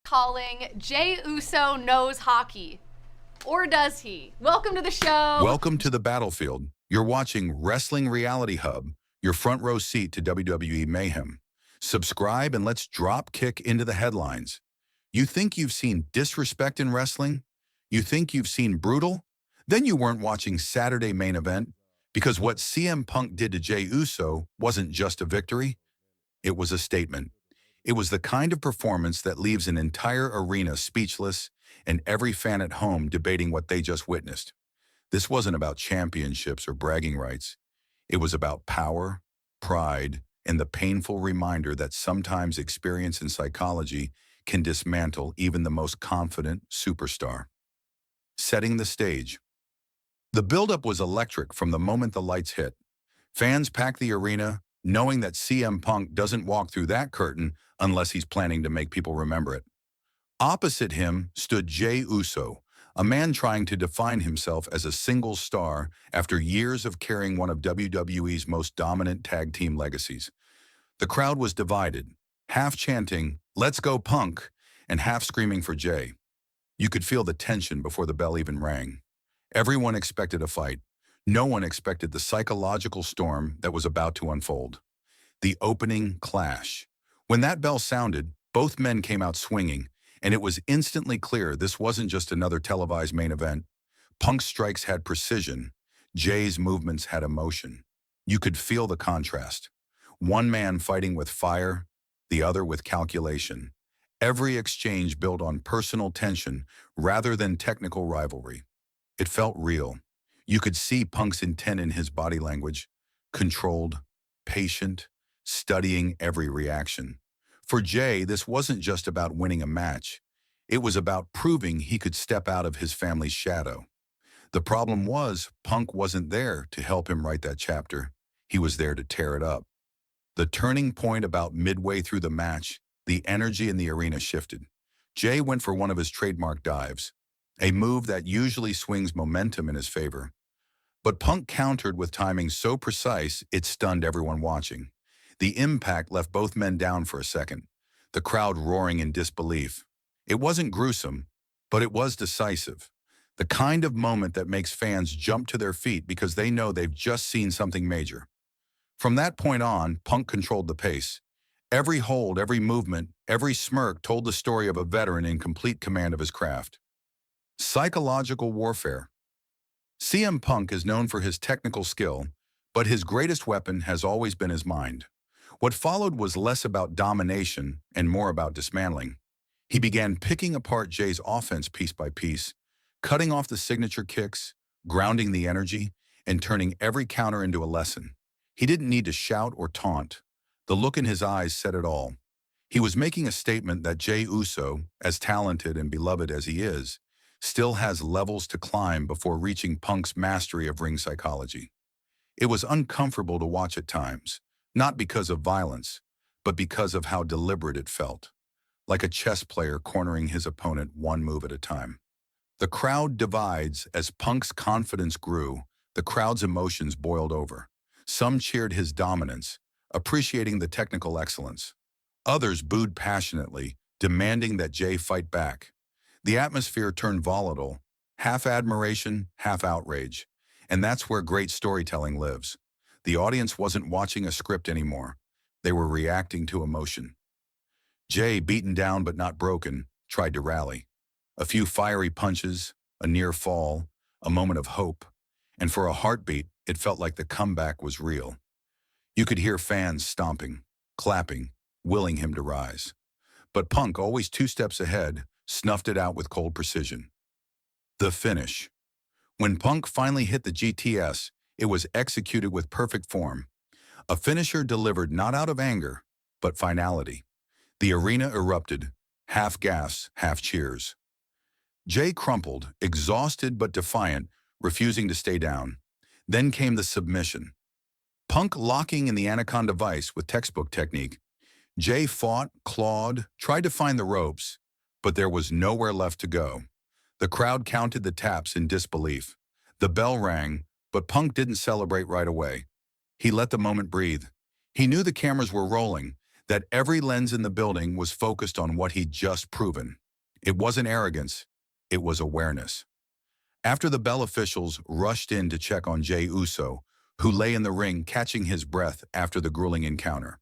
calling Jey Uso knows hockey. Or does he? Welcome to the show. Welcome to the battlefield. You're watching Wrestling Reality Hub, your front row seat to WWE Mayhem. Subscribe and let's drop kick into the headlines. You think you've seen disrespect in wrestling? You think you've seen brutal? Then you weren't watching Saturday Main Event, because what CM Punk did to Jey Uso wasn't just a victory, it was a statement. It was the kind of performance that leaves an entire arena speechless and every fan at home debating what they just witnessed. This wasn't about championships or bragging rights. It was about power, pride, and the painful reminder that sometimes experience and psychology can dismantle even the most confident superstar. Setting the stage. The buildup was electric from the moment the lights hit. Fans packed the arena, knowing that CM Punk doesn't walk through that curtain unless he's planning to make people remember it. Opposite him stood Jey Uso, a man trying to define himself as a single star after years of carrying one of WWE's most dominant tag team legacies. The crowd was divided, half chanting, "Let's go Punk," and half screaming for Jey. You could feel the tension before the bell even rang. Everyone expected a fight. No one expected the psychological storm that was about to unfold. The opening clash. When that bell sounded, both men came out swinging, and it was instantly clear this wasn't just another televised main event. Punk's strikes had precision. Jey's movements had emotion. You could feel the contrast. One man fighting with fire, the other with calculation. Every exchange built on personal tension rather than technical rivalry. It felt real. You could see Punk's intent in his body language, controlled, patient, studying every reaction. For Jey, this wasn't just about winning a match. It was about proving he could step out of his family's shadow. The problem was, Punk wasn't there to help him write that chapter. He was there to tear it up. The turning point about midway through the match, the energy in the arena shifted. Jey went for one of his trademark dives, a move that usually swings momentum in his favor. But Punk countered with timing so precise it stunned everyone watching. The impact left both men down for a second, the crowd roaring in disbelief. It wasn't gruesome, but it was decisive. The kind of moment that makes fans jump to their feet because they know they've just seen something major. From that point on, Punk controlled the pace. Every hold, every movement, every smirk told the story of a veteran in complete command of his craft. Psychological warfare. CM Punk is known for his technical skill, but his greatest weapon has always been his mind. What followed was less about domination and more about dismantling. He began picking apart Jey's offense piece by piece, cutting off the signature kicks, grounding the energy, and turning every counter into a lesson. He didn't need to shout or taunt. The look in his eyes said it all. He was making a statement that Jey Uso, as talented and beloved as he is, still has levels to climb before reaching Punk's mastery of ring psychology. It was uncomfortable to watch at times, not because of violence, but because of how deliberate it felt, like a chess player cornering his opponent one move at a time. The crowd divides. As Punk's confidence grew, the crowd's emotions boiled over. Some cheered his dominance, appreciating the technical excellence. Others booed passionately, demanding that Jey fight back. The atmosphere turned volatile, half admiration, half outrage. And that's where great storytelling lives. The audience wasn't watching a script anymore. They were reacting to emotion. Jey, beaten down but not broken, tried to rally. A few fiery punches, a near fall, a moment of hope. And for a heartbeat, it felt like the comeback was real. You could hear fans stomping, clapping, willing him to rise. But Punk, always 2 steps ahead, snuffed it out with cold precision. The finish. When Punk finally hit the GTS, it was executed with perfect form. A finisher delivered not out of anger, but finality. The arena erupted, half gasps, half cheers. Jey crumpled, exhausted but defiant, refusing to stay down. Then came the submission. Punk locking in the Anaconda Vice with textbook technique. Jey fought, clawed, tried to find the ropes, but there was nowhere left to go. The crowd counted the taps in disbelief. The bell rang, but Punk didn't celebrate right away. He let the moment breathe. He knew the cameras were rolling. that every lens in the building was focused on what he'd just proven. It wasn't arrogance, it was awareness. After the bell officials rushed in to check on Jey Uso, who lay in the ring catching his breath after the grueling encounter,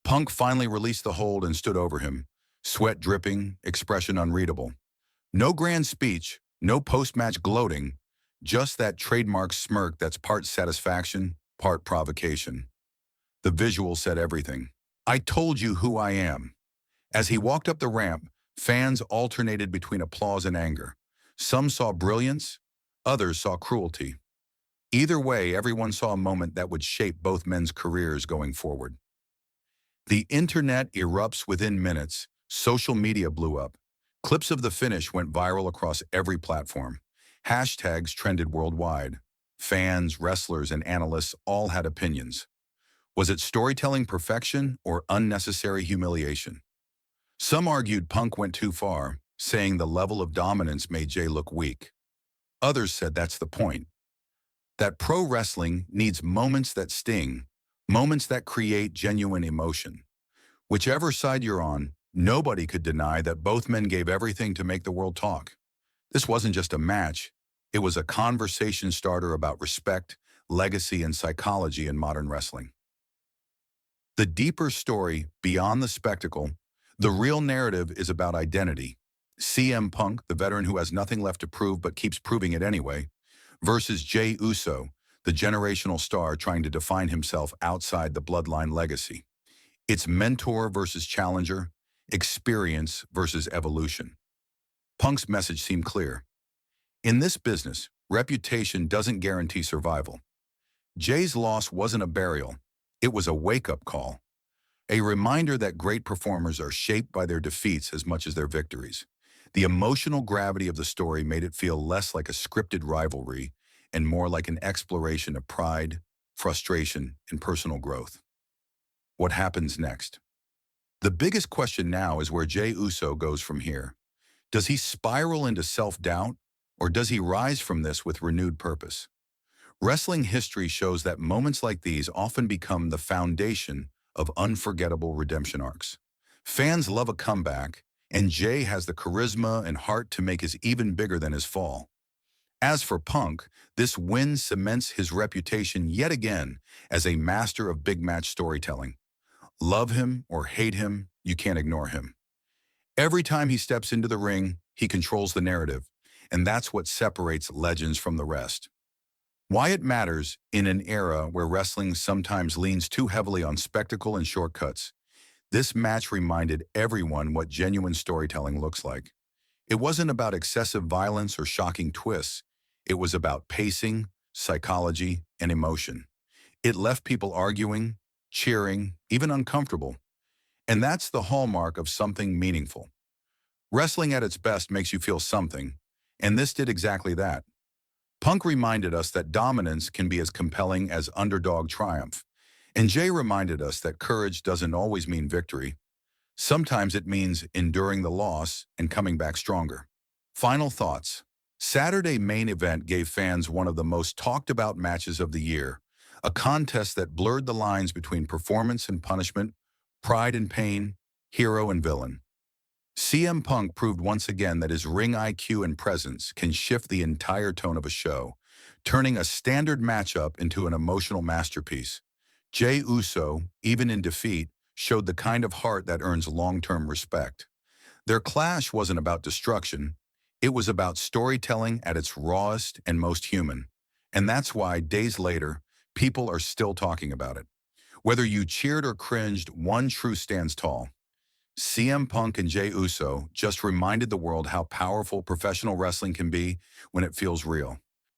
Punk finally released the hold and stood over him, sweat dripping, expression unreadable. No grand speech, no post-match gloating, just that trademark smirk that's part satisfaction, part provocation. The visual said everything. "I told you who I am." As he walked up the ramp, fans alternated between applause and anger. Some saw brilliance, others saw cruelty. Either way, everyone saw a moment that would shape both men's careers going forward. The internet erupts within minutes. Social media blew up. Clips of the finish went viral across every platform. Hashtags trended worldwide. Fans, wrestlers, and analysts all had opinions. Was it storytelling perfection or unnecessary humiliation? Some argued Punk went too far, saying the level of dominance made Jey look weak. Others said that's the point. That pro wrestling needs moments that sting, moments that create genuine emotion. Whichever side you're on, nobody could deny that both men gave everything to make the world talk. This wasn't just a match, it was a conversation starter about respect, legacy, and psychology in modern wrestling. The deeper story, beyond the spectacle, the real narrative is about identity. CM Punk, the veteran who has nothing left to prove but keeps proving it anyway, versus Jey Uso, the generational star trying to define himself outside the bloodline legacy. It's mentor versus challenger, experience versus evolution. Punk's message seemed clear. In this business, reputation doesn't guarantee survival. Jey's loss wasn't a burial, it was a wake-up call. A reminder that great performers are shaped by their defeats as much as their victories. The emotional gravity of the story made it feel less like a scripted rivalry and more like an exploration of pride, frustration, and personal growth. What happens next? The biggest question now is where Jey Uso goes from here. Does he spiral into self-doubt, or does he rise from this with renewed purpose? Wrestling history shows that moments like these often become the foundation of unforgettable redemption arcs. Fans love a comeback, and Jey has the charisma and heart to make his even bigger than his fall. As for Punk, this win cements his reputation yet again as a master of big match storytelling. Love him or hate him, you can't ignore him. Every time he steps into the ring, he controls the narrative, and that's what separates legends from the rest. Why it matters in an era where wrestling sometimes leans too heavily on spectacle and shortcuts. This match reminded everyone what genuine storytelling looks like. It wasn't about excessive violence or shocking twists. It was about pacing, psychology, and emotion. It left people arguing, cheering, even uncomfortable. And that's the hallmark of something meaningful. Wrestling at its best makes you feel something, and this did exactly that. Punk reminded us that dominance can be as compelling as underdog triumph. And Jey reminded us that courage doesn't always mean victory. Sometimes it means enduring the loss and coming back stronger. Final thoughts. Saturday main event gave fans one of the most talked about matches of the year, a contest that blurred the lines between performance and punishment, pride and pain, hero and villain. CM Punk proved once again that his ring IQ and presence can shift the entire tone of a show, turning a standard matchup into an emotional masterpiece. Jey Uso, even in defeat, showed the kind of heart that earns long-term respect. Their clash wasn't about destruction, it was about storytelling at its rawest and most human. And that's why, days later, people are still talking about it. Whether you cheered or cringed, one truth stands tall. CM Punk and Jey Uso just reminded the world how powerful professional wrestling can be when it feels real.